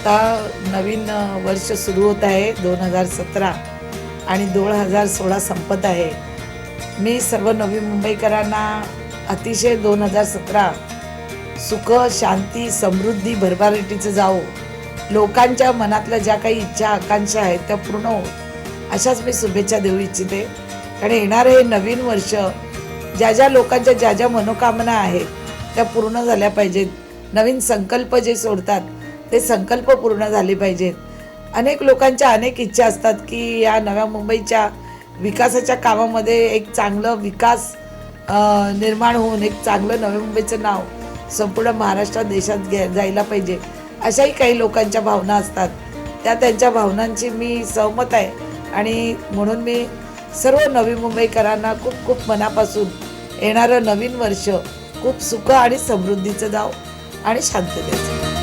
आता नवीन वर्ष सुरू होत आहे 2017 आणि 2016 संपत आहे. मी सर्व नवी मुंबईकरांना अतिशय 2017 सुख, शांती, समृद्धी, भरभराटीचं जावो. लोकांच्या मनातल्या ज्या काही इच्छा, आकांक्षा आहेत त्या पूर्ण हो, अशाच मी शुभेच्छा देऊ इच्छिते. कारण येणारं हे नवीन वर्ष ज्या ज्या लोकांच्या ज्या ज्या मनोकामना आहेत त्या पूर्ण झाल्या पाहिजेत. नवीन संकल्प जे सोडतात ते संकल्प पूर्ण झाले पाहिजेत. अनेक लोकांच्या अनेक इच्छा असतात की या नव्या मुंबईच्या विकासाच्या कामामध्ये एक चांगलं विकास निर्माण होऊन एक चांगलं नव्या मुंबईचं नाव संपूर्ण महाराष्ट्रात देशात जायला पाहिजे. अशाही काही लोकांच्या भावना असतात. त्या त्यांच्या भावनांची मी सहमत आहे आणि म्हणून मी सर्व नवी मुंबईकरांना खूप खूप मनापासून येणारं नवीन वर्ष खूप सुख आणि समृद्धीचं जावो आणि शांततेचं.